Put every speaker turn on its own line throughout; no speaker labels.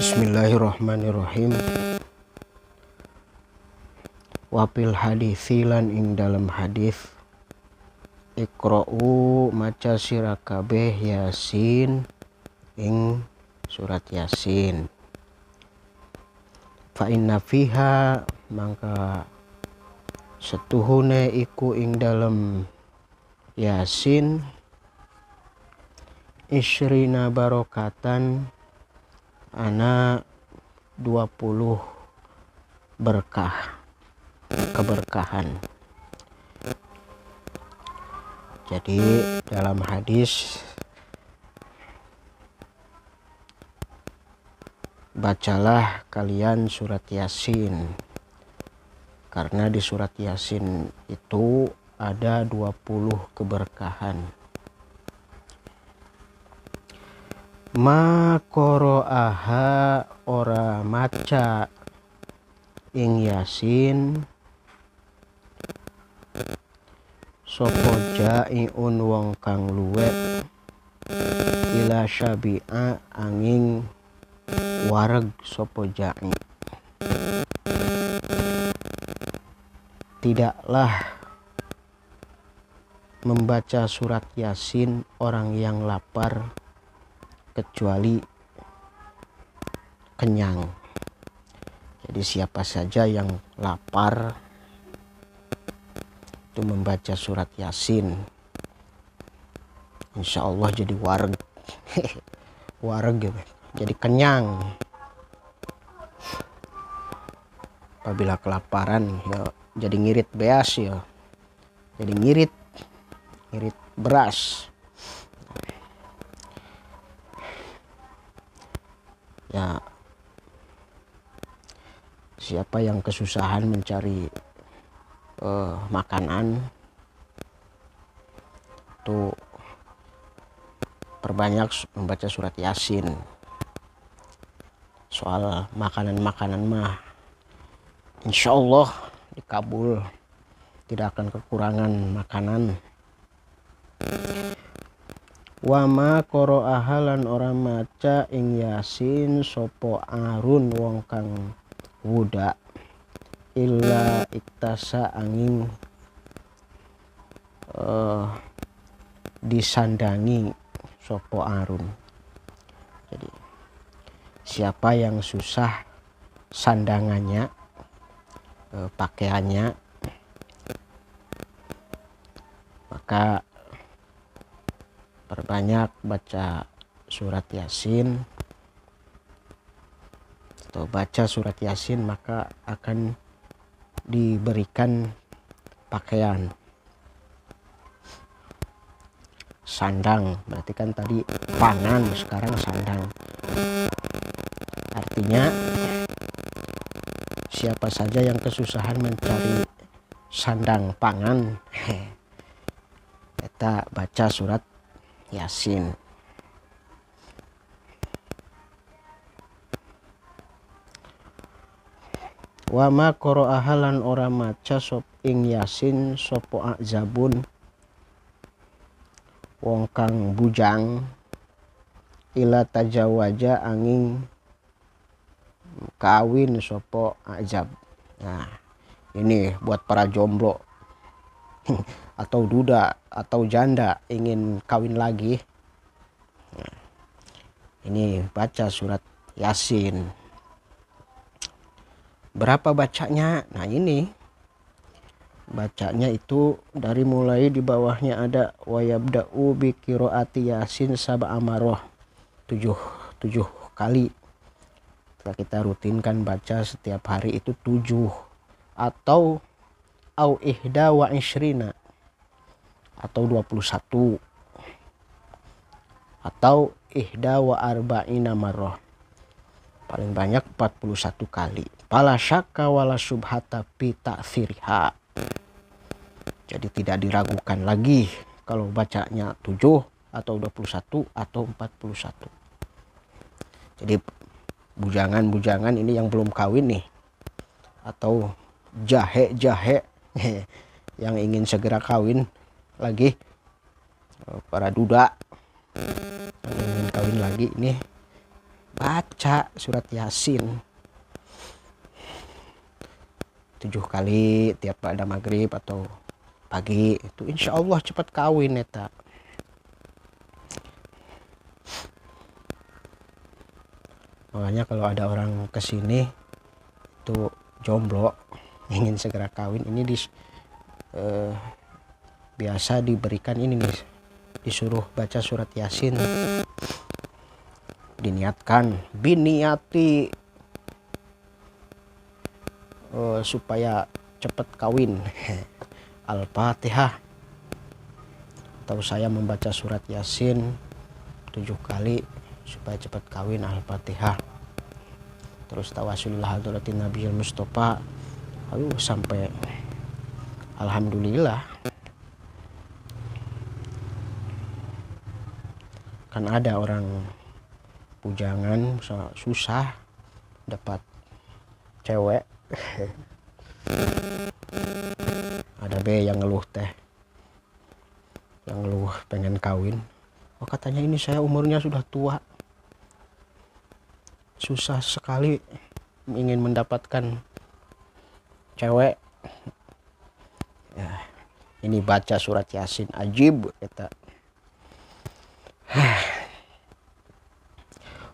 Bismillahirrahmanirrahim. Wapil hadisi lan ing dalam hadis Iqra'u maca sira kabeh Yasin ing surat Yasin. Fa inna fiha mangka setuhune iku ing dalam Yasin isyrina barokatan ana 20 berkah, keberkahan. Jadi dalam hadis bacalah kalian surat Yasin, karena di surat Yasin itu ada 20 keberkahan. Ma qoro'aha ora maca ing Yasin sopo jai'un wong kang luwek ila syabi'a angin wareg sopo ja'i. Tidaklah membaca surat Yasin orang yang lapar kecuali kenyang. Jadi siapa saja yang lapar itu membaca surat Yasin, insya Allah jadi wareg. Wareg gitu, jadi kenyang. Apabila kelaparan ya jadi ngirit beas ya, jadi ngirit beras. Ya, siapa yang kesusahan mencari makanan itu perbanyak membaca surat Yasin. Soal makanan-makanan mah insya Allah dikabul, tidak akan kekurangan makanan. Wama koro ahalan orang maca ing Yasin sopo arun wong kang wuda illa iktasa angin disandangi sopo arun. Jadi siapa yang susah sandangannya, pakaiannya, maka perbanyak baca surat Yasin atau baca surat Yasin, maka akan diberikan pakaian. Sandang berarti kan tadi pangan, sekarang sandang. Artinya siapa saja yang kesusahan mencari sandang pangan, kita baca surat Yasin. Wama qoro'ahalan ora maca sop ing Yasin sopo azabun wong kang bujang ila tajawaja angin kawin sopo azab. Nah, ini buat para jomblo atau duda atau janda ingin kawin lagi. Nah, ini baca surat Yasin. Berapa bacanya? Nah, ini bacanya itu dari mulai di bawahnya ada wayabda'u bi qiraati Yasin sab'a marrah, 7 kali. Kita rutinkan baca setiap hari itu 7 atau au ihda wa ishrina atau 21 atau ihda wa arba'ina marrah, paling banyak 41 kali. Pala syakka wala subhata fi ta'thiriha. Jadi tidak diragukan lagi kalau bacanya 7 atau 21 atau 41. Jadi bujangan-bujangan ini yang belum kawin nih, atau jahe-jahe yang ingin segera kawin lagi, para duda yang ingin kawin lagi, ini baca surat Yasin 7 kali tiap pada maghrib atau pagi, itu insya Allah cepat kawin eta. Makanya kalau ada orang kesini itu jomblo ingin segera kawin, ini biasa diberikan ini nih, disuruh baca surat Yasin, diniatkan biniati supaya cepat kawin. Al-Fatihah, atau saya membaca surat Yasin 7 kali supaya cepat kawin, Al-Fatihah. Terus tawasulillah hadratin Nabiyil Mustafa, sampai alhamdulillah. Kan ada orang bujangan susah dapat cewek. Ada yang ngeluh yang ngeluh pengen kawin, katanya ini saya umurnya sudah tua, susah sekali ingin mendapatkan cewek. Ya, ini baca surat Yasin ajib kita.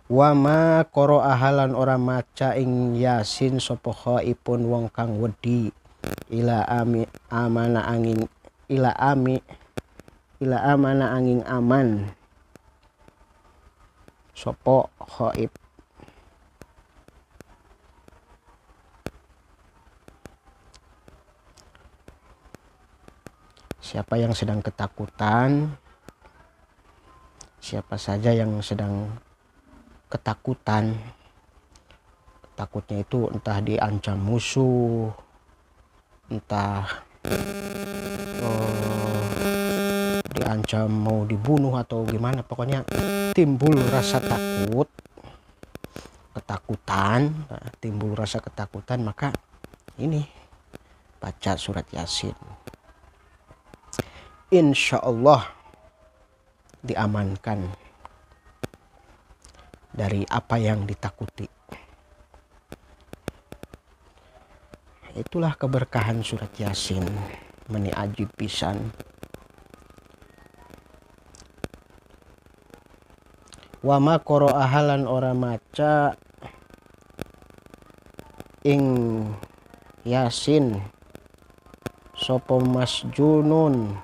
Wa ma qara'a halan ora maca ing Yasin sapa khaipun wong kang wedi ila amana angin aman sapa khaib. Siapa yang sedang ketakutan, siapa saja yang sedang ketakutan, takutnya itu entah diancam musuh, entah diancam mau dibunuh atau gimana, pokoknya timbul rasa ketakutan, maka ini baca surat Yasin, insya Allah diamankan dari apa yang ditakuti. Itulah keberkahan surat Yasin, meni ajib pisan. Wa ma qara'a halan ora maca ing Yasin sapa masjunun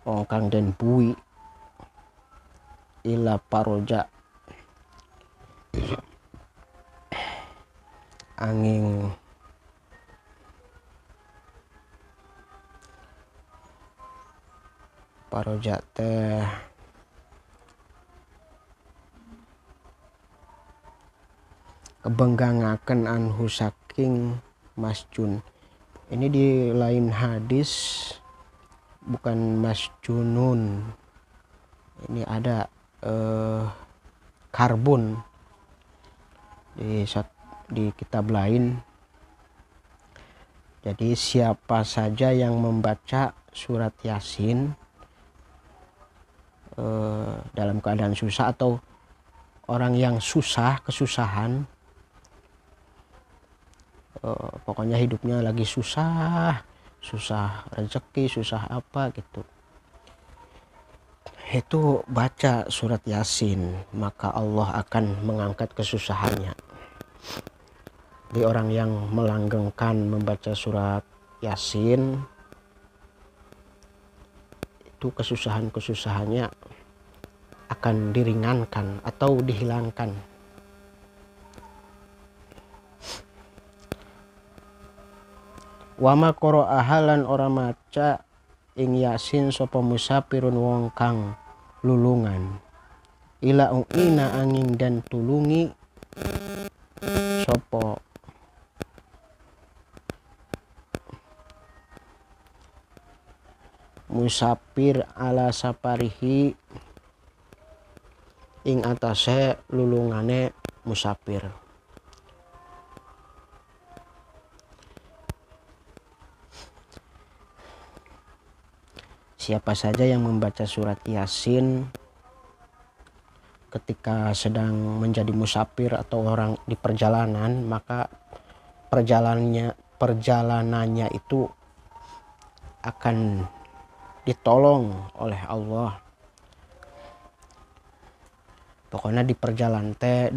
wong kang den bui ila paroja angin paroja teh kebenggangaken anhu saking masjun. Ini di lain hadis bukan masjunun, ini ada karbon di kitab lain. Jadi siapa saja yang membaca surat Yasin dalam keadaan susah atau orang yang kesusahan, pokoknya hidupnya lagi susah rezeki, susah apa gitu, itu baca surat Yasin, maka Allah akan mengangkat kesusahannya. Di orang yang melanggengkan membaca surat Yasin, itu kesusahannya akan diringankan atau dihilangkan. Wa ma qara'a halan ora maca ing Yasin sapa musafirun wong kang lulungan ila ina angin dan tulungi sapa musafir ala saparihi ing atase lulungane musafir. Siapa saja yang membaca surat Yasin ketika sedang menjadi musafir atau orang di perjalanan, maka perjalanannya itu akan ditolong oleh Allah. Pokoknya di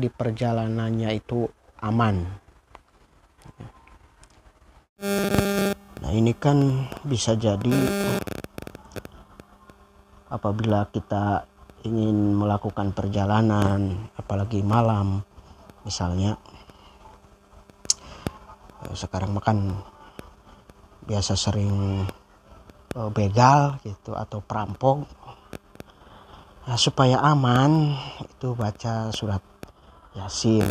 perjalanannya itu aman. Nah, ini kan bisa jadi apabila kita ingin melakukan perjalanan, apalagi malam misalnya. Sekarang makan biasa sering begal gitu atau perampok. Nah, supaya aman itu baca surat Yasin.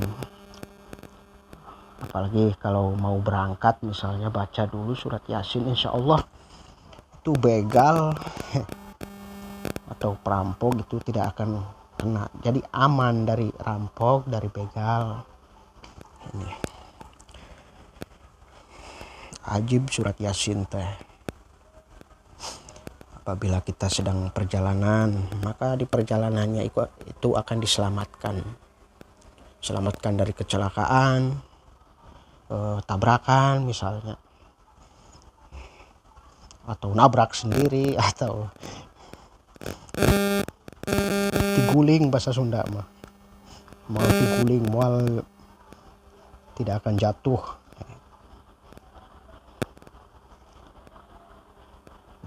Apalagi kalau mau berangkat misalnya, baca dulu surat Yasin, insya Allah itu begal atau perampok itu tidak akan kena. Jadi aman dari rampok, dari begal. Ini ajib surat Yasin teh. Apabila kita sedang perjalanan, maka di perjalanannya itu akan diselamatkan dari kecelakaan, tabrakan misalnya, atau nabrak sendiri, atau diguling bahasa Sunda mah. Mau diguling, mual tidak akan jatuh.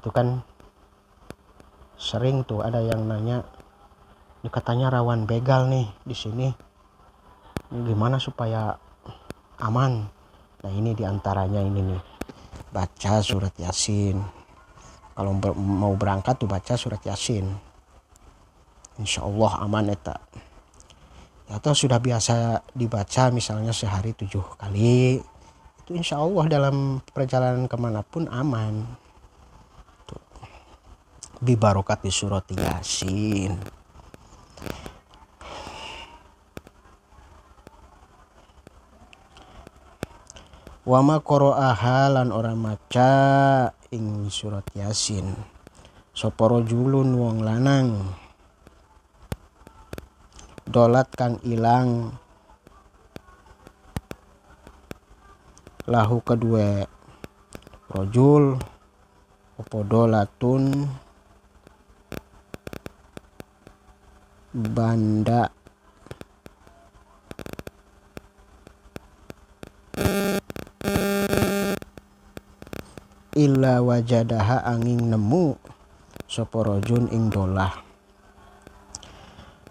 Itu kan sering tuh ada yang nanya, ini katanya rawan begal nih di sini. Ini gimana supaya aman? Nah, ini diantaranya ini nih, baca surat Yasin. Kalau mau berangkat tuh baca surat Yasin, insya Allah aman eta. Atau sudah biasa dibaca misalnya sehari 7 kali, itu insya Allah dalam perjalanan kemanapun aman tuh. Bibarokat di surat Yasin. Wama qoro'aha lan ora maca ing surat Yasin sapa rajulun wong lanang dolat kang ilang lahu kedua rojul opo dolatun banda illa wajadaha angin nemu sapa rajun ing dolah.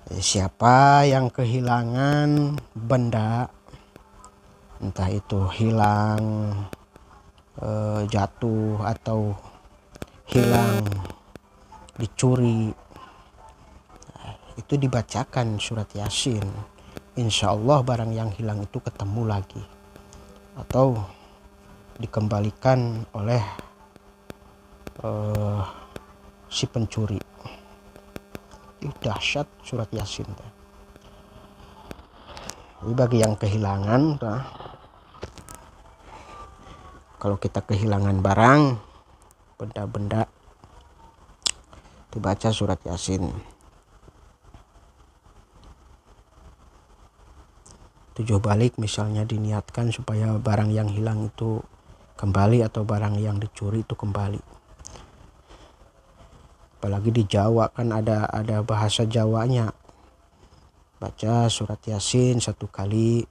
Siapa yang kehilangan benda, entah itu hilang, jatuh, atau hilang, dicuri, itu dibacakan surat Yasin, insya Allah barang yang hilang itu ketemu lagi atau dikembalikan oleh si pencuri. Dahsyat surat Yasin. Ini bagi yang kehilangan, kalau kita kehilangan barang, benda-benda, dibaca surat Yasin. Tujuh balik misalnya diniatkan supaya barang yang hilang itu kembali atau barang yang dicuri itu kembali. Apalagi di Jawa kan ada bahasa Jawanya. Baca surat Yasin 1 kali,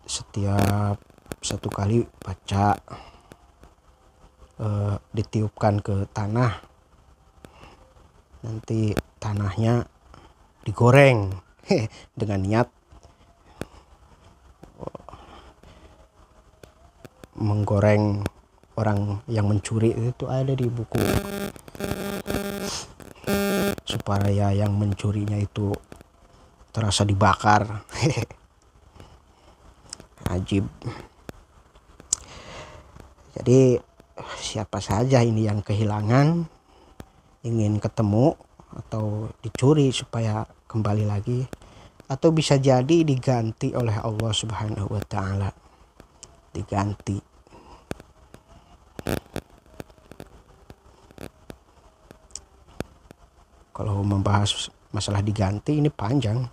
setiap 1 kali baca, ditiupkan ke tanah, nanti tanahnya digoreng dengan niat menggoreng orang yang mencuri. Itu ada di buku, supaya yang mencurinya itu terasa dibakar. Ajib. Jadi siapa saja ini yang kehilangan, ingin ketemu atau dicuri supaya kembali lagi, atau bisa jadi diganti oleh Allah Subhanahu wa Ta'ala, diganti. Kalau membahas masalah diganti ini panjang.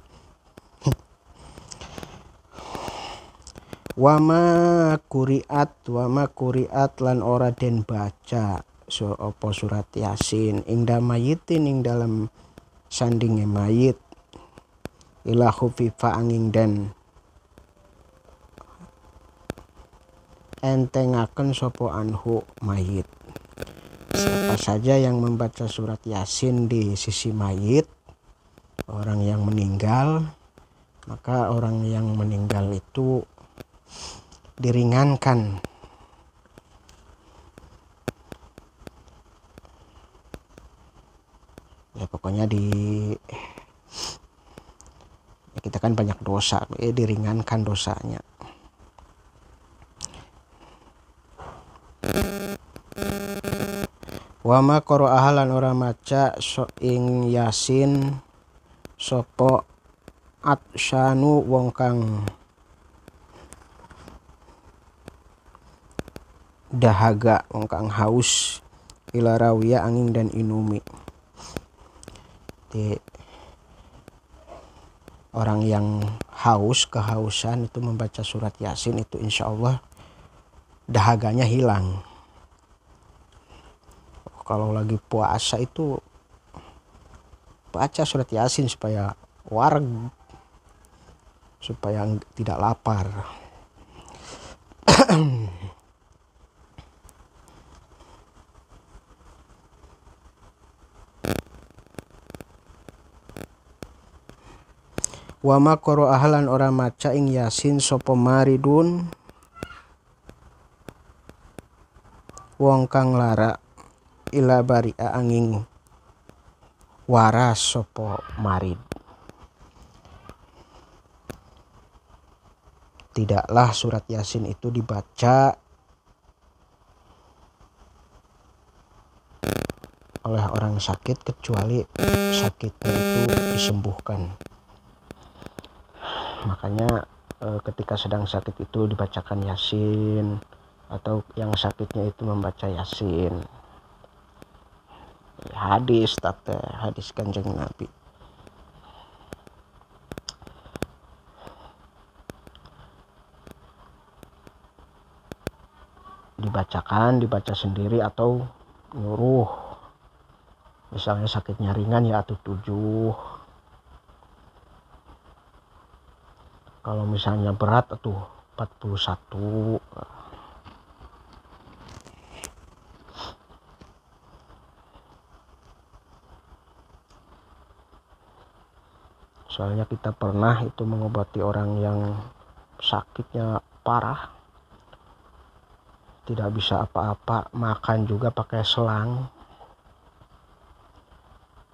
Wama kuriat lan ora den baca apa surat Yasin ing mayitin ing dalam sandinge mayit ila khufifa angin dan entengaken sopo anhu mayit. Siapa saja yang membaca surat Yasin di sisi mayit, orang yang meninggal, maka orang yang meninggal itu diringankan ya, pokoknya kita kan banyak dosa, diringankan dosanya. Wama koro ahalan ora maca so ing Yasin sopo atsyanu wong kang dahaga, wong kang haus ila rawiya angin dan inumi. Di orang yang haus, kehausan itu membaca surat Yasin itu insya Allah dahaganya hilang. Kalau lagi puasa itu baca surat Yasin supaya wareg, supaya tidak lapar. Wama koro ahlan ora maca ing Yasin sopo maridun wong kang lara ila bari'a angin waras sopo marid. Tidaklah surat Yasin itu dibaca oleh orang sakit kecuali sakitnya itu disembuhkan. Makanya ketika sedang sakit itu dibacakan Yasin, atau yang sakitnya itu membaca Yasin. Hadis Kanjeng Nabi. Dibaca sendiri atau nyuruh. Misalnya sakitnya ringan ya atau 7. Kalau misalnya berat atau 41. Soalnya kita pernah itu mengobati orang yang sakitnya parah, tidak bisa apa-apa, makan juga pakai selang.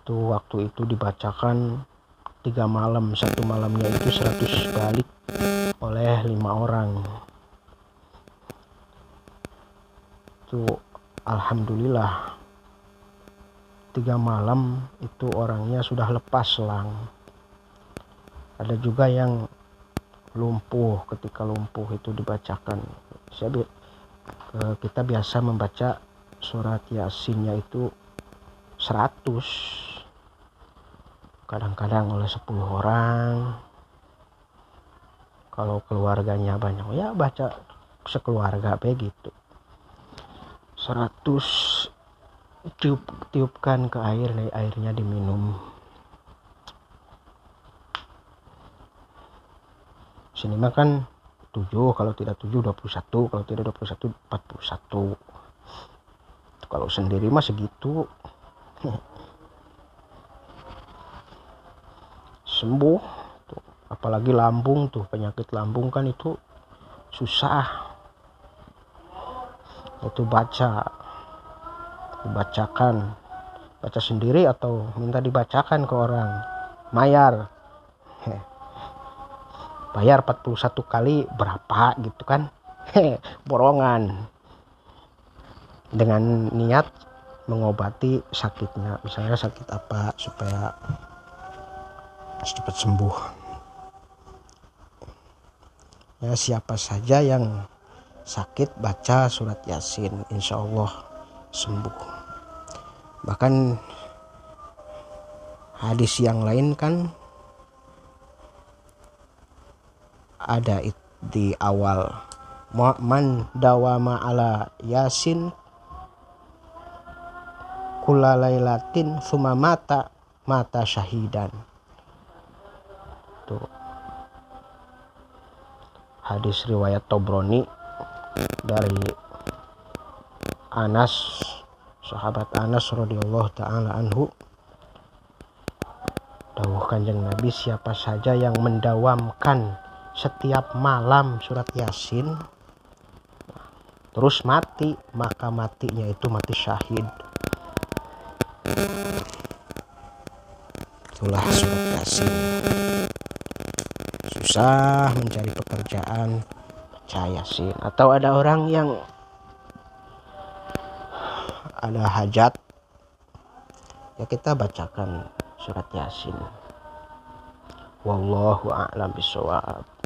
Tuh waktu itu dibacakan 3 malam, 1 malamnya itu 100 balik oleh 5 orang. Tuh alhamdulillah 3 malam itu orangnya sudah lepas selang. Ada juga yang lumpuh, ketika lumpuh itu dibacakan. Kita biasa membaca surat Yasinnya itu 100, kadang-kadang oleh 10 orang. Kalau keluarganya banyak ya baca sekeluarga begitu. 100 tiupkan ke air, airnya diminum. Sini mah kan 7, kalau tidak 7 21, kalau tidak 21 41. Kalau sendiri mah segitu. Sembuh tuh. Apalagi lambung tuh, penyakit lambung kan itu susah. Itu dibacakan, baca sendiri atau minta dibacakan ke orang, bayar 41 kali berapa gitu kan. Borongan dengan niat mengobati sakitnya, misalnya sakit apa supaya cepat sembuh. Ya, siapa saja yang sakit baca surat Yasin, insya Allah sembuh. Bahkan hadis yang lain kan ada di awal, man dawama ala yasin kulalailatin suma mata syahidan. Tuh hadis riwayat Tobroni dari Anas, sahabat Anas radhiyallahu taala anhu, dawuh Kanjeng Nabi, siapa saja yang mendawamkan setiap malam surat Yasin terus mati, maka matinya itu mati syahid. Itulah surat Yasin. Susah mencari pekerjaan, baca Yasin. Atau ada orang yang ada hajat, ya kita bacakan surat Yasin. Wallahu a'lam bishawab.